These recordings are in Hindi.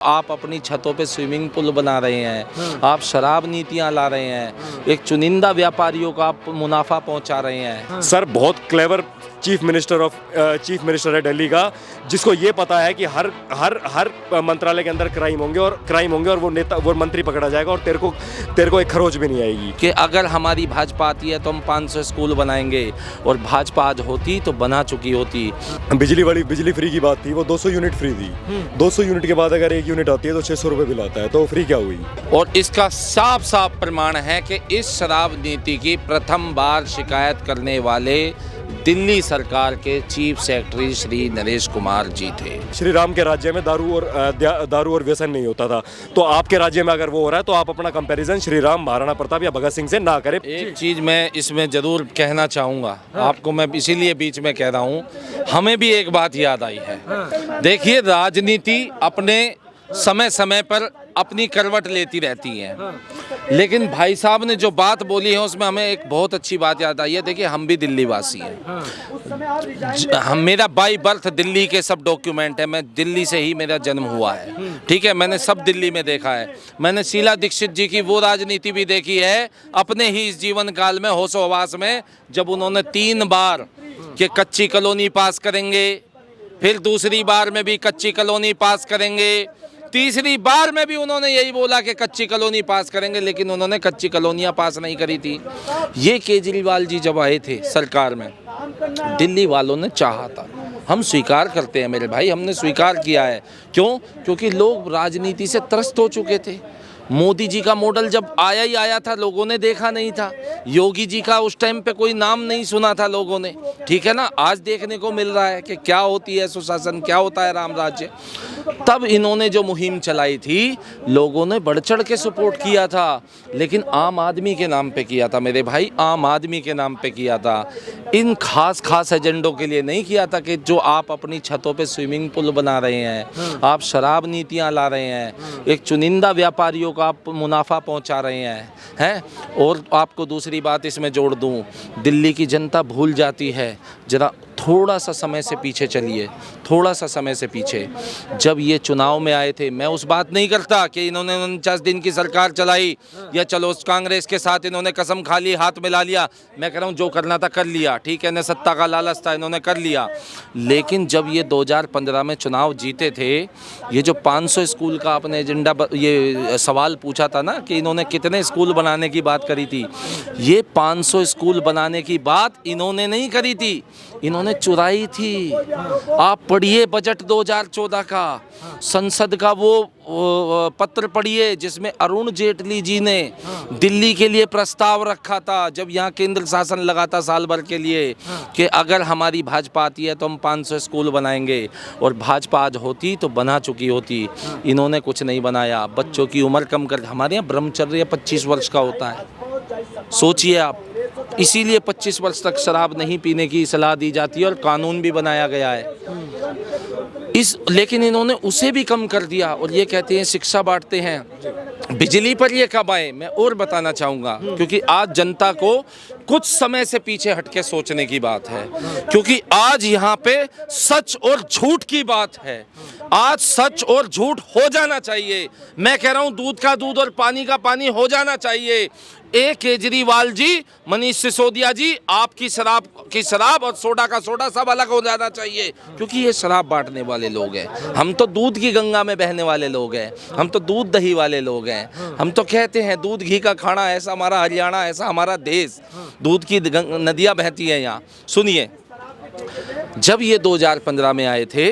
आप अपनी छतों पे स्विमिंग पूल बना रहे हैं, आप शराब नीतियां ला रहे हैं, एक चुनिंदा व्यापारियों को आप मुनाफा पहुंचा रहे हैं। सर बहुत क्लेवर चीफ मिनिस्टर है दिल्ली का, जिसको ये पता है कि हर मंत्रालय के अंदर क्राइम होंगे और वो मंत्री पकड़ा जाएगा और तेरे को एक खरोच भी नहीं आएगी। कि अगर हमारी भाजपा आती है तो हम 500 स्कूल बनाएंगे, और भाजपा आज होती तो बना चुकी होती। बिजली फ्री की बात थी, वो 200 यूनिट फ्री थी। 200 यूनिट के बाद अगर एक यूनिट आती है तो 600 रुपये बिल आता है, तो फ्री क्या हुई। और इसका साफ साफ प्रमाण है कि इस शराब नीति की प्रथम बार शिकायत करने वाले दिल्ली सरकार के चीफ सेक्रेटरी श्री नरेश कुमार जी थे। श्री राम के राज्य में दारू और व्यसन नहीं होता था, तो आपके राज्य में अगर वो हो रहा है तो आप अपना कंपैरिजन श्री राम, महाराणा प्रताप या भगत सिंह से ना करें। एक चीज मैं इसमें जरूर कहना चाहूँगा, आपको मैं इसीलिए बीच में कह रहा हूँ, हमें भी एक बात याद आई है। देखिए, राजनीति अपने समय समय पर अपनी करवट लेती रहती है, लेकिन भाई साहब ने जो बात बोली है उसमें हमें एक बहुत अच्छी बात याद आई है। देखिए, हम भी दिल्ली वासी हैं, मेरा बाई बर्थ दिल्ली के सब डॉक्यूमेंट है, मैं दिल्ली से ही मेरा जन्म हुआ है, ठीक है, मैंने सब दिल्ली में देखा है। मैंने शीला दीक्षित जी की वो राजनीति भी देखी है अपने ही इस जीवन काल में, होशो हवास में, जब उन्होंने 3 बार कि कच्ची कॉलोनी पास करेंगे, फिर दूसरी बार में भी कच्ची कॉलोनी पास करेंगे, तीसरी बार में भी उन्होंने यही बोला कि कच्ची कॉलोनी पास करेंगे, लेकिन उन्होंने कच्ची कॉलोनियाँ पास नहीं करी थी। ये केजरीवाल जी जब आए थे सरकार में, दिल्ली वालों ने चाहा था, हम स्वीकार करते हैं मेरे भाई, हमने स्वीकार किया है। क्यों? क्योंकि लोग राजनीति से त्रस्त हो चुके थे। मोदी जी का मॉडल जब आया था, लोगों ने देखा नहीं था। योगी जी का उस टाइम पे कोई नाम नहीं सुना था लोगों ने, ठीक है ना। आज देखने को मिल रहा है कि क्या होती है सुशासन, क्या होता है राम राज्य। तब इन्होंने जो मुहिम चलाई थी, लोगों ने बढ़ चढ़ के सपोर्ट किया था, लेकिन आम आदमी के नाम पे किया था मेरे भाई, आम आदमी के नाम पे किया था। इन खास एजेंडों के लिए नहीं किया था कि जो आप अपनी छतों पे स्विमिंग पूल बना रहे हैं, आप शराब नीतियां ला रहे हैं, एक चुनिंदा व्यापारियों को आप मुनाफा पहुंचा रहे हैं। और आपको दूसरी बात इसमें जोड़ दूं, दिल्ली की जनता भूल जाती है, जरा थोड़ा सा समय से पीछे चलिए, थोड़ा सा समय से पीछे। जब ये चुनाव में आए थे, मैं उस बात नहीं करता कि इन्होंने 49 दिन की सरकार चलाई या चलो कांग्रेस के साथ इन्होंने कसम खा ली, हाथ मिला लिया। मैं कह रहा हूँ जो करना था कर लिया, ठीक है, न सत्ता का लालच था, इन्होंने कर लिया। लेकिन जब ये 2015 में चुनाव जीते थे, ये जो 500 स्कूल का आपने एजेंडा, ये सवाल पूछा था ना कि इन्होंने कितने स्कूल बनाने की बात करी थी, ये 500 स्कूल बनाने की बात इन्होंने नहीं करी थी, इन्होंने चुराई थी। आप पढ़िए बजट 2014 का, संसद का वो पत्र पढ़िए जिसमें अरुण जेटली जी ने दिल्ली के लिए प्रस्ताव रखा था, जब यहाँ केंद्र शासन लगा था साल भर के लिए, कि अगर हमारी भाजपा आती है तो हम 500 स्कूल बनाएंगे, और भाजपा आज होती तो बना चुकी होती। इन्होंने कुछ नहीं बनाया। बच्चों की उम्र कम कर, हमारे यहाँ ब्रह्मचर्य 25 वर्ष का होता है, सोचिए आप, इसीलिए 25 वर्ष तक शराब नहीं पीने की सलाह दी जाती है और कानून भी बनाया गया है। लेकिन इन्होंने उसे भी कम कर दिया, और ये कहते हैं शिक्षा बांटते हैं। बिजली पर ये कब आए, मैं और बताना चाहूँगा, क्योंकि आज जनता को कुछ समय से पीछे हटके सोचने की बात है, क्योंकि आज यहाँ पे सच और झूठ की बात है। आज सच और झूठ हो जाना चाहिए। मैं कह रहा हूँ दूध का दूध और पानी का पानी हो जाना चाहिए। केजरीवाल जी, मनीष सिसोदिया जी, आपकी शराब और सोडा का सोडा सब अलग हो जाना चाहिए, क्योंकि ये शराब बांटने वाले लोग हैं। हम तो दूध की गंगा में बहने वाले लोग हैं, हम तो दूध दही वाले लोग हैं। हम तो कहते हैं दूध घी का खाना, ऐसा हमारा हरियाणा, ऐसा हमारा देश, दूध की नदियाँ बहती हैं यहाँ। सुनिए, जब ये 2015 में आए थे,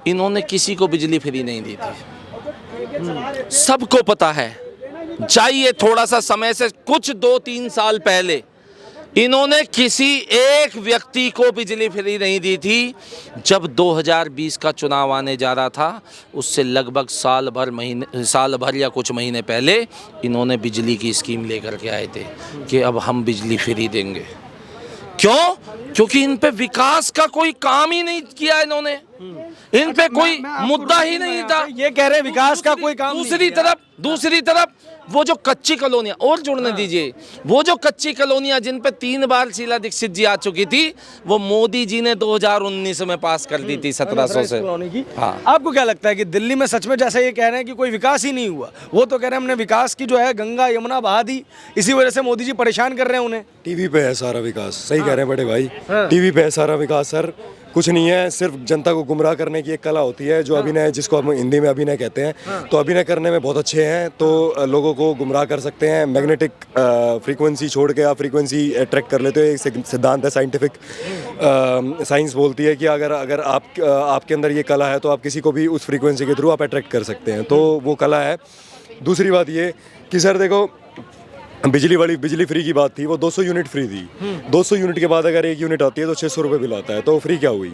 इन्होंने किसी को बिजली फ्री नहीं दी थी, सबको पता है। जाइए थोड़ा सा समय से कुछ 2-3 साल पहले, इन्होंने किसी एक व्यक्ति को बिजली फ्री नहीं दी थी। जब 2020 का चुनाव आने जा रहा था, उससे लगभग साल भर या कुछ महीने पहले इन्होंने बिजली की स्कीम लेकर के आए थे कि अब हम बिजली फ्री देंगे। क्यों? क्योंकि इन पे विकास का कोई काम ही नहीं किया इन्होंने। इन पे कोई मुद्दा ही नहीं था। ये कह रहे हैं विकास का कोई काम दूसरी तरफ वो जो कच्ची कॉलोनियां और जुड़ने दीजिए, वो जो कच्ची कॉलोनियां जिन पे 3 बार शीला दीक्षित जी आ चुकी थी, वो मोदी जी ने 2019 में पास कर दी थी 1700 से। हाँ। आपको क्या लगता है कि दिल्ली में सच में जैसा ये कह रहे हैं कि कोई विकास ही नहीं हुआ, वो तो कह रहे हैं हमने विकास की जो है गंगा यमुना बहा दी, इसी वजह से मोदी जी परेशान कर रहे हैं उन्हें। टीवी पे है सारा विकास, सही कह रहे हैं बड़े भाई, टीवी पे है सारा विकास सर, कुछ नहीं है, सिर्फ जनता को गुमराह करने की एक कला होती है जो अभिनय, जिसको हम हिंदी में अभिनय कहते हैं। तो अभिनय करने में बहुत अच्छे हैं, तो लोगों को गुमराह कर सकते हैं। मैग्नेटिक फ्रीक्वेंसी छोड़ के आप फ्रीक्वेंसी ट्रैक कर लेते हो, एक सिद्धांत है साइंटिफिक, साइंस बोलती है कि अगर आपके अंदर ये कला है तो आप किसी को भी उस फ्रीक्वेंसी के थ्रू आप अट्रैक्ट कर सकते हैं, तो वो कला है। दूसरी बात ये कि सर देखो, बिजली फ्री की बात थी, वो 200 यूनिट फ्री थी। 200 यूनिट के बाद अगर 1 यूनिट आती है तो 600 रुपये बिल आता है, तो फ्री क्या हुई?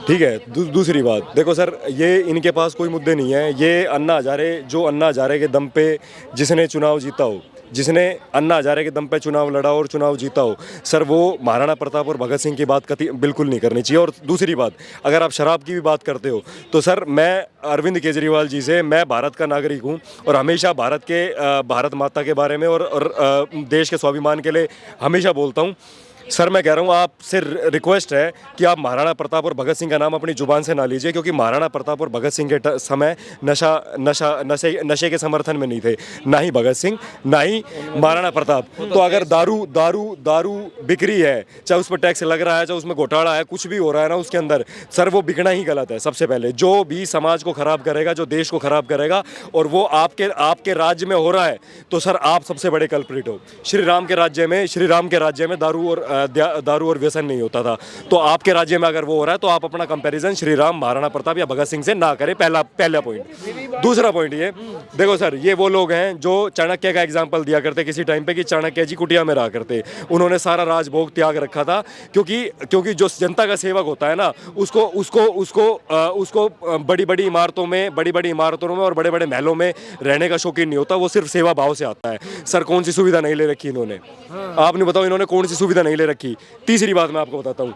ठीक है। दूसरी बात देखो सर, ये इनके पास कोई मुद्दे नहीं है। ये अन्ना हजारे के दम पे जिसने चुनाव जीता हो, जिसने अन्ना हजारे के दम पे चुनाव लड़ा और चुनाव जीता हो, सर वो महाराणा प्रताप और भगत सिंह की बात बिल्कुल नहीं करनी चाहिए। और दूसरी बात, अगर आप शराब की भी बात करते हो तो सर मैं अरविंद केजरीवाल जी से, मैं भारत का नागरिक हूं और हमेशा भारत माता के बारे में और देश के स्वाभिमान के लिए हमेशा बोलता हूं। सर मैं कह रहा हूँ, आपसे रिक्वेस्ट है कि आप महाराणा प्रताप और भगत सिंह का नाम अपनी जुबान से ना लीजिए, क्योंकि महाराणा प्रताप और भगत सिंह के समय नशे के समर्थन में नहीं थे, ना ही भगत सिंह ना ही महाराणा प्रताप। तो अगर दारू बिक रही है, चाहे उस पर टैक्स लग रहा है, चाहे उसमें घोटाला है, कुछ भी हो रहा है ना उसके अंदर, सर वो बिकना ही गलत है। सबसे पहले जो भी समाज को खराब करेगा, जो देश को खराब करेगा, और वो आपके राज्य में हो रहा है, तो सर आप सबसे बड़े कल्प्रिट हो। श्री राम के राज्य में दारू और व्यसन नहीं होता था, तो आपके राज्य में अगर वो हो रहा है तो आप अपना कंपैरिजन श्री राम, महाराणा प्रताप या भगत सिंह से ना करें। पहला पॉइंट। दूसरा पॉइंट ये देखो सर, ये वो लोग हैं जो चाणक्य का एग्जांपल दिया करते किसी टाइम पे कि चाणक्य जी कुटिया में रहा करते, उन्होंने सारा राजभोग त्याग रखा था, क्योंकि जो जनता का सेवक होता है ना, उसको बड़ी-बड़ी इमारतों में और बड़े-बड़े महलों में रहने का शौकीन नहीं होता, वो सिर्फ सेवा भाव से आता है। सर कौन सी सुविधा नहीं ले रखी इन्होंने, आपने बताओ इन्होंने कौन सी सुविधा नहीं ले रखी। तीसरी बात मैं आपको बताता हूँ,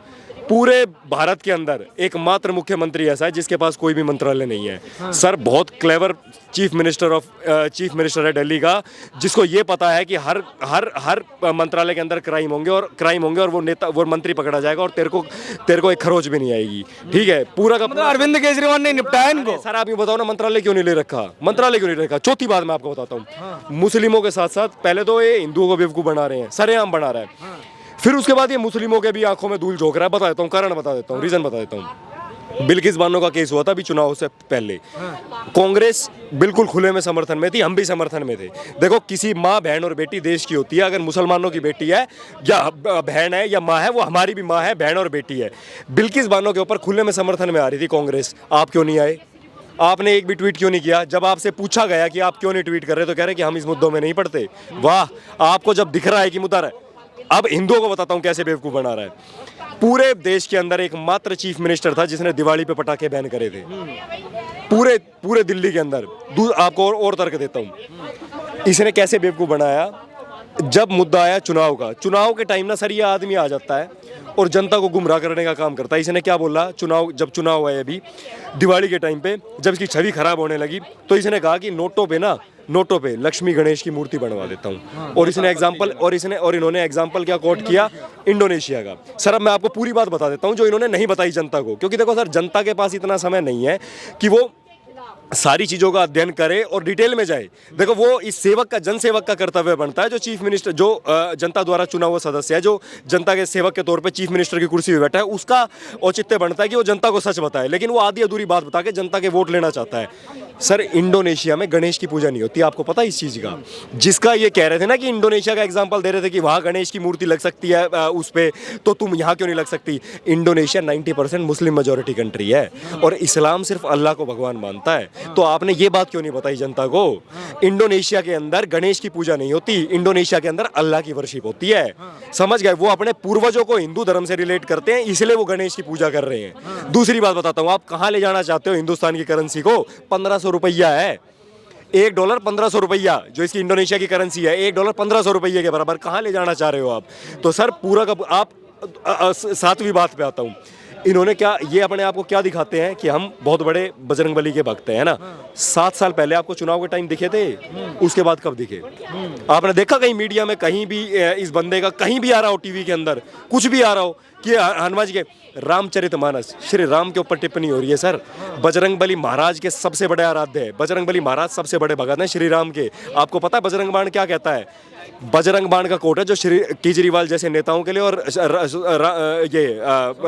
पूरे भारत के अंदर एकमात्र मुख्यमंत्री ऐसा है जिसके पास कोई भी मंत्रालय नहीं है। सर बहुत क्लेवर चीफ मिनिस्टर है दिल्ली का, जिसको ये पता है कि हर मंत्रालय के अंदर क्राइम होंगे और वो मंत्री पकड़ा जाएगा और तेरे को एक खरोच भी नहीं आएगी। ठीक है, पूरा का पूरा अरविंद केजरीवाल ने निपटाया इनको। सर आप ये बताओ ना, मंत्रालय क्यों नहीं ले रखा? चौथी बात मैं आपको बताता हूँ, मुस्लिमों के साथ साथ पहले तो ये हिंदुओं को बेवकूफ बना रहे हैं, सरेआम बना रहा है, फिर उसके बाद ये मुस्लिमों के भी आंखों में धूल झोंक रहा है। बता देता हूँ कारण, रीजन बता देता हूँ। बिल्किस बानो का केस हुआ था अभी चुनाव से पहले, कांग्रेस बिल्कुल खुले में समर्थन में थी, हम भी समर्थन में थे। देखो किसी माँ, बहन और बेटी देश की होती है, अगर मुसलमानों की बेटी है या बहन है या माँ है, वो हमारी भी माँ है, बहन और बेटी है। बिल्किस बानो के ऊपर खुले में समर्थन में आ रही थी कांग्रेस, आप क्यों नहीं आए? आपने एक भी ट्वीट क्यों नहीं किया? जब आपसे पूछा गया कि आप क्यों नहीं ट्वीट कर रहे, तो कह रहे कि हम इस मुद्दों में नहीं पड़ते। वाह, आपको जब दिख रहा है कि मुद्दा है। अब हिंदुओं को बताता हूं कैसे बेवकूफ बना रहा है। पूरे देश के अंदर एकमात्र चीफ मिनिस्टर था जिसने दिवाली पे पटाखे बैन करे थे, पूरे दिल्ली के अंदर। आपको और तर्क देता हूं, इसने कैसे बेवकूफ बनाया। जब मुद्दा आया चुनाव के टाइम ना सर, ये आदमी आ जाता है और जनता को गुमराह करने का काम करता है। इसने क्या बोला, जब चुनाव हुआ है अभी दिवाली के टाइम पे, जब इसकी छवि खराब होने लगी, तो इसने कहा कि नोटों पे लक्ष्मी गणेश की मूर्ति बनवा देता हूँ। और इन्होंने एग्जाम्पल क्या कोट किया, इंडोनेशिया का। सर अब मैं आपको पूरी बात बता देता हूँ जो इन्होंने नहीं बताई जनता को, क्योंकि देखो सर, जनता के पास इतना समय नहीं है कि वो सारी चीजों का अध्ययन करे और डिटेल में जाए। देखो वो इस जनसेवक का कर्तव्य बनता है, जो चीफ मिनिस्टर, जो जनता द्वारा चुना हुआ सदस्य है, जो जनता के सेवक के तौर पे चीफ मिनिस्टर की कुर्सी पे बैठा है, उसका औचित्य बनता है कि वो जनता को सच बताए। लेकिन वो आधी अधूरी बात बता के जनता के वोट लेना चाहता है। सर इंडोनेशिया में गणेश की पूजा नहीं होती, आपको पता है इस चीज का? जिसका ये कह रहे थे ना कि इंडोनेशिया का एग्जाम्पल दे रहे थे कि वहां गणेश की मूर्ति लग सकती है उस पे, तो तुम यहाँ क्यों नहीं लग सकती? इंडोनेशिया 90% मुस्लिम मेजोरिटी कंट्री है और इस्लाम सिर्फ अल्लाह को भगवान मानता है। तो आपने ये बात क्यों नहीं बताई जनता को? इंडोनेशिया के अंदर गणेश की पूजा नहीं होती, इंडोनेशिया के अंदर अल्लाह की वर्शिप होती है। समझ गए? वो अपने पूर्वजों को हिंदू धर्म से रिलेट करते हैं, इसलिए वो गणेश की पूजा कर रहे हैं। दूसरी बात बताता हूँ, आप कहाँ ले जाना चाहते हो हिंदुस्तान की करेंसी को? 1500 रुपया है, $1 1500 रुपया, जो इसकी इंडोनेशिया की करेंसी है, $1 1500 रुपये के बराबर। कहाँ ले जाना चाह रहे हो आप? तो सर पूरा का आप 7वीं बात पे आता हूँ, इन्होंने क्या, ये अपने आप को क्या दिखाते हैं कि हम बहुत बड़े बजरंगबली के भक्त हैं, है ना। 7 साल पहले आपको चुनाव के टाइम दिखे थे, उसके बाद कब दिखे? आपने देखा कहीं मीडिया में कहीं भी इस बंदे का कहीं भी आ रहा हो, टीवी के अंदर कुछ भी आ रहा हो कि हनुमान जी के रामचरितमानस, श्री राम के ऊपर टिप्पणी हो रही है सर। बजरंगबली महाराज के सबसे बड़े आराध्य है, बजरंगबली महाराज सबसे बड़े भगत हैं श्री राम के। आपको पता है बजरंग बाण क्या कहता है? बजरंग बाण का कोट है जो श्री केजरीवाल जैसे नेताओं के लिए और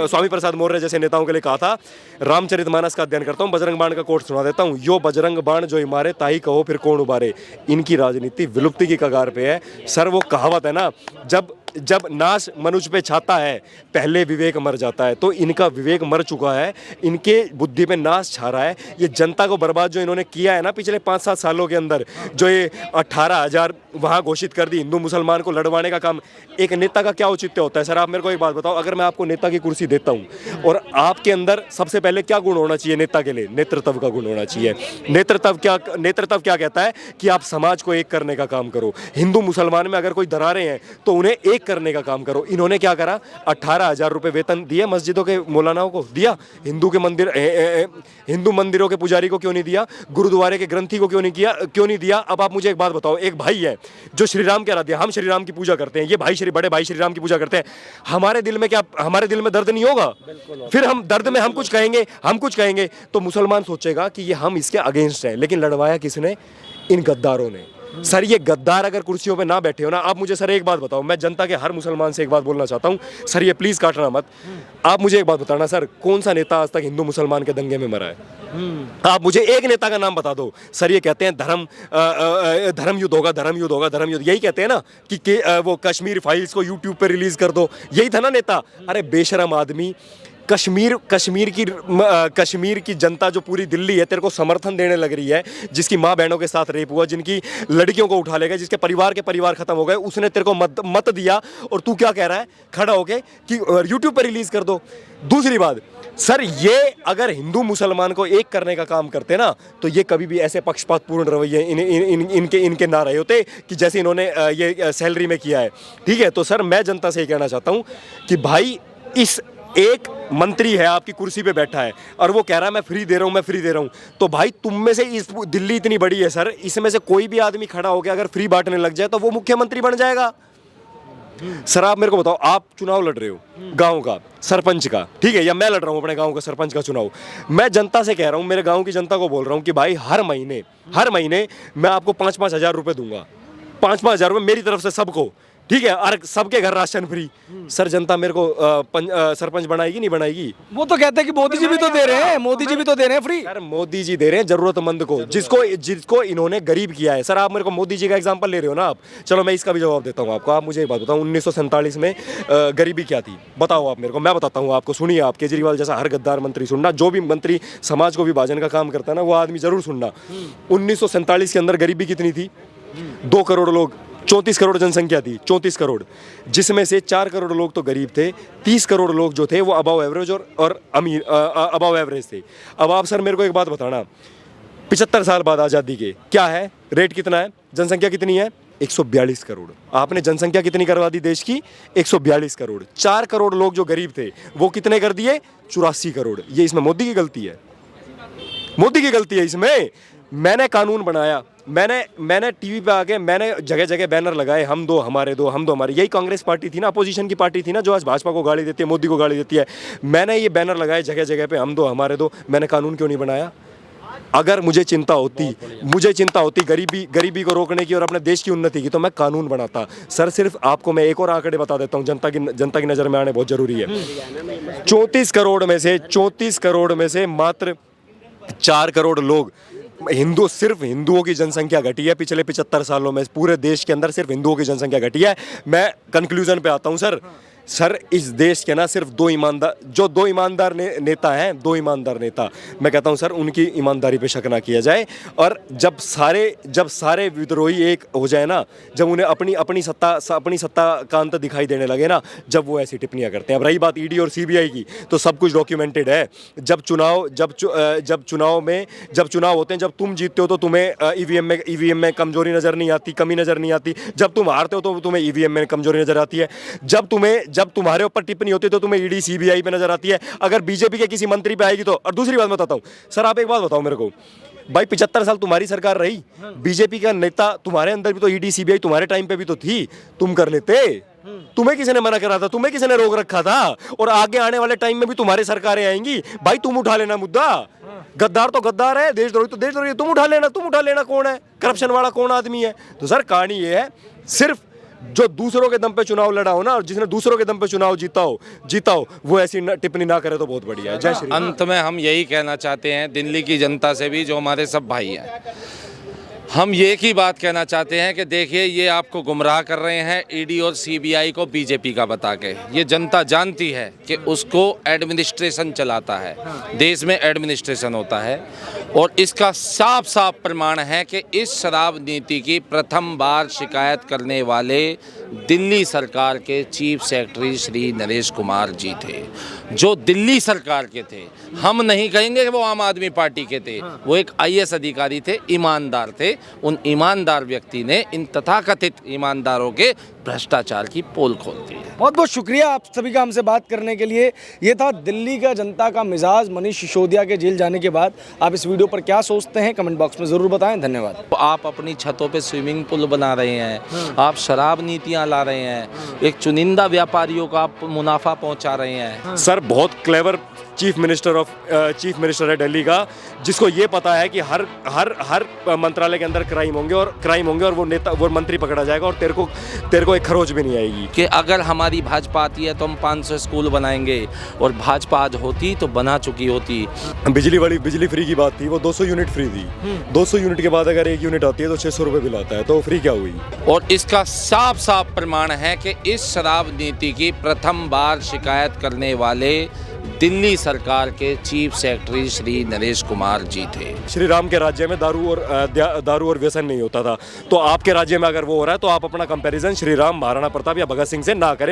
स्वामी प्रसाद मौर्य जैसे नेताओं के लिए कहा था। रामचरितमानस का अध्ययन करता हूँ, बजरंग बाण का कोट सुना देता हूँ। यो बजरंग बाण जो मारे ताही कहो फिर कौन उबारे। इनकी राजनीति विलुप्ति की कगार पे है सर। वो कहावत है ना, जब नाश मनुष्य पे छाता है पहले विवेक मर जाता है। तो इनका विवेक मर चुका है, इनके बुद्धि पे नाश छा रहा है। ये जनता को बर्बाद जो इन्होंने किया है ना पिछले 5-7 सालों के अंदर, जो ये 18,000 वहाँ घोषित कर दी, हिंदू मुसलमान को लड़वाने का काम एक नेता का क्या औचित्य होता है सर? आप मेरे को एक बात बताओ, अगर मैं आपको नेता की कुर्सी देता हूँ और आपके अंदर सबसे पहले क्या गुण होना चाहिए नेता के लिए? नेतृत्व का गुण होना चाहिए। नेतृत्व क्या कहता है कि आप समाज को एक करने का काम करो। हिंदू मुसलमान में अगर कोई दरारें हैं तो उन्हें एक करने का काम करो। इन्होंने क्या करा? 18,000 रुपए वेतन दिए मस्जिदों के मौलानाओं को, दिया? हिंदू मंदिरों के पुजारी को क्यों नहीं दिया? गुरुद्वारे के ग्रंथी को क्यों नहीं दिया? अब आप मुझे एक बात बताओ, एक भाई है जो श्री राम के आराध्य, हम श्री राम की पूजा करते हैं, ये भाई बड़े भाई श्री राम की पूजा करते हैं, हमारे दिल में दर्द नहीं होगा? फिर हम दर्द में हम कुछ कहेंगे तो मुसलमान सोचेगा कि ये हम इसके अगेंस्ट हैं। लेकिन लड़वाया किसने? इन गद्दारों ने। सर ये गद्दार अगर कुर्सियों पे ना बैठे हो ना, आप मुझे सर एक बात बताओ, मैं जनता के हर मुसलमान से एक बात बोलना चाहता हूँ सर, ये प्लीज काटना मत। आप मुझे एक बात बताना सर, कौन सा नेता आज तक हिंदू मुसलमान के दंगे में मरा है? आप मुझे एक नेता का नाम बता दो। सर ये कहते हैं धर्म युद्ध होगा, यही कहते हैं ना कि वो कश्मीर फाइल्स को यूट्यूब पे रिलीज कर दो, यही था ना नेता? अरे बेशरम आदमी, कश्मीर की जनता जो पूरी दिल्ली है तेरे को समर्थन देने लग रही है, जिसकी माँ बहनों के साथ रेप हुआ, जिनकी लड़कियों को उठा ले गए, जिसके परिवार खत्म हो गए, उसने तेरे को मत दिया और तू क्या कह रहा है खड़ा होके कि यूट्यूब पर रिलीज कर दो। दूसरी बात सर, ये अगर हिंदू मुसलमान को एक करने का काम करते ना तो ये कभी भी ऐसे पक्षपातपूर्ण रवैये इनके ना रहे होते कि जैसे इन्होंने ये सैलरी में किया है। ठीक है, तो सर मैं जनता से ये कहना चाहता हूँ कि भाई इस एक मंत्री है आपकी कुर्सी पे बैठा है और वो कह रहा है मैं फ्री दे रहा हूँ, तो भाई तुम में से इस दिल्ली इतनी बड़ी है सर, इसमें से कोई भी आदमी खड़ा हो गया अगर फ्री बांटने लग जाए तो वो मुख्यमंत्री बन जाएगा। सर आप मेरे को बताओ, आप चुनाव लड़ रहे हो गांव का सरपंच का, ठीक है, या मैं लड़ रहा हूँ अपने गांव का सरपंच का चुनाव, मैं जनता से कह रहा हूँ, मेरे गांव की जनता को बोल रहा हूँ कि भाई हर महीने मैं आपको 5-5 हज़ार रुपए दूंगा, 5-5 हज़ार रुपए मेरी तरफ से सबको, ठीक है, और सबके घर राशन फ्री। सर जनता मेरे को सरपंच बनाएगी नहीं बनाएगी? वो तो कहते हैं कि मोदी जी भी तो दे रहे हैं फ्री। सर मोदी जी दे रहे हैं जरूरतमंद को, जिसको इन्होंने गरीब किया है। सर आप मेरे को मोदी जी का एग्जांपल ले रहे हो ना आप, चलो मैं इसका भी जवाब देता हूँ आपको। आप मुझे एक बात बताओ, 1947 में गरीबी क्या थी बताओ आप मेरे को, मैं बताता हूँ आपको। सुनिए, आप केजरीवाल जैसा हर गद्दार मंत्री सुनना, जो भी मंत्री समाज को विभाजन का काम करता है ना वो आदमी जरूर सुनना। 1947 के अंदर गरीबी कितनी थी? 2 करोड़ लोग, 34 करोड़ जनसंख्या थी, 34 करोड़, जिसमें से 4 करोड़ लोग तो गरीब थे, 30 करोड़ लोग जो थे वो अबव एवरेज और अमीर अबव एवरेज थे। अब आप सर मेरे को एक बात बताना, 75 साल बाद आज़ादी के क्या है रेट, कितना है, जनसंख्या कितनी है? 142 करोड़। आपने जनसंख्या कितनी करवा दी देश की? 142 करोड़। 4 करोड़ लोग जो गरीब थे वो कितने कर दिए? 84 करोड़। ये इसमें मोदी की गलती है, मोदी की गलती है इसमें। मैंने कानून बनाया, मैंने टीवी पे आके मैंने जगह जगह बैनर लगाए, हम दो हमारे दो, हम दो हमारे। यही कांग्रेस पार्टी थी ना, अपोजिशन की पार्टी थी ना, जो आज भाजपा को गाली देती है, मोदी को गाली देती है। मैंने ये बैनर लगाए जगह जगह पे, हम दो हमारे दो। मैंने कानून क्यों नहीं बनाया? अगर मुझे चिंता होती गरीबी को रोकने की और अपने देश की उन्नति की तो मैं कानून बनाता। सर सिर्फ आपको मैं एक और आंकड़े बता देता हूँ, जनता की नज़र में आने बहुत जरूरी है। 34 करोड़ में से मात्र 4 करोड़ लोग सिर्फ हिंदुओं की जनसंख्या घटी है पिछले 75 सालों में। पूरे देश के अंदर सिर्फ हिंदुओं की जनसंख्या घटी है। मैं कंक्लूजन पे आता हूं सर इस देश के ना सिर्फ दो ईमानदार नेता, मैं कहता हूं सर उनकी ईमानदारी पे शक ना किया जाए। और जब सारे विद्रोही एक हो जाए ना, जब उन्हें अपनी सत्ता का अंत दिखाई देने लगे ना, जब वो ऐसी टिप्पणियां करते हैं। अब रही बात ईडी और सीबीआई की, तो सब कुछ डॉक्यूमेंटेड है। जब चुनाव होते हैं, जब तुम जीतते हो तो तुम्हें ईवीएम में कमजोरी नजर नहीं आती, कमी नजर नहीं आती। जब तुम हारते हो तो तुम्हें ईवीएम में कमजोरी नजर आती है। जब जब तुम्हारे ऊपर टिप्पणी होती है तो तुम्हें ईडी सीबीआई पे नजर आती है, अगर बीजेपी के किसी मंत्री पे आएगी तो। और दूसरी बात बताता हूँ सर, आप एक बात बताओ मेरे को भाई, 75 साल तुम्हारी सरकार रही, बीजेपी का नेता तुम्हारे अंदर भी तो ईडी सीबीआई तुम्हारे टाइम पे भी तो थी, तुम कर लेते? तुम्हें किसी ने मना करा था? तुम्हें किसी ने रोक रखा था? और आगे आने वाले टाइम में भी तुम्हारी सरकारें आएंगी भाई, तुम उठा लेना मुद्दा। गद्दार तो गद्दार है, देशद्रोही तो देशद्रोही है, तुम उठा लेना। कौन है करप्शन वाला, कौन आदमी है? तो सर कहानी ये है, सिर्फ जो दूसरों के दम पे चुनाव लड़ा हो ना, और जिसने दूसरों के दम पे चुनाव जीता हो वो ऐसी टिप्पणी ना करे तो बहुत बढ़िया है। जय श्री राम। अंत में हम यही कहना चाहते हैं दिल्ली की जनता से भी, जो हमारे सब भाई हैं, हम एक ही बात कहना चाहते हैं कि देखिए, ये आपको गुमराह कर रहे हैं ईडी और सीबीआई को बीजेपी का बता के। ये जनता जानती है कि उसको एडमिनिस्ट्रेशन चलाता है, देश में एडमिनिस्ट्रेशन होता है, और इसका साफ साफ प्रमाण है कि इस शराब नीति की प्रथम बार शिकायत करने वाले दिल्ली सरकार के चीफ सेक्रेटरी श्री नरेश कुमार जी थे, जो दिल्ली सरकार के थे। हम नहीं कहेंगे कि वो आम आदमी पार्टी के थे, वो एक आईएएस अधिकारी थे, ईमानदार थे। उन ईमानदार व्यक्ति ने इन तथाकथित ईमानदारों के भ्रष्टाचार की पोल खोल दी है। बहुत बहुत शुक्रिया आप सभी का हमसे बात करने के लिए। ये था दिल्ली का जनता का मिजाज मनीष सिसोदिया के जेल जाने के बाद। आप इस वीडियो पर क्या सोचते हैं कमेंट बॉक्स में ज़रूर बताएं। धन्यवाद। आप अपनी छतों पे स्विमिंग पूल बना रहे हैं, आप शराब नीतियां ला रहे हैं, एक चुनिंदा व्यापारियों को आप मुनाफा पहुंचा रहे हैं। सर बहुत क्लेवर चीफ मिनिस्टर है दिल्ली का, जिसको ये पता है कि हर मंत्रालय के अंदर क्राइम होंगे और वो मंत्री पकड़ा जाएगा, और तेरे को एक खरोच भी नहीं आएगी। कि अगर हमारी भाजपा आती है तो हम 500 स्कूल बनाएंगे, और भाजपा आज होती तो बना चुकी होती। बिजली फ्री की बात थी, वो 200 यूनिट फ्री थी। 200 यूनिट के बाद अगर 1 यूनिट आती है तो 600 रुपये बिल आता है, तो फ्री क्या हुई? और इसका साफ साफ प्रमाण है कि इस शराब नीति की प्रथम बार शिकायत करने वाले दिल्ली सरकार के चीफ सेक्रेटरी श्री नरेश कुमार जी थे। श्री राम के राज्य में दारू और व्यसन नहीं होता था, तो आपके राज्य में अगर वो हो रहा है तो आप अपना कंपैरिजन श्री राम, महाराणा प्रताप या भगत सिंह से ना करें।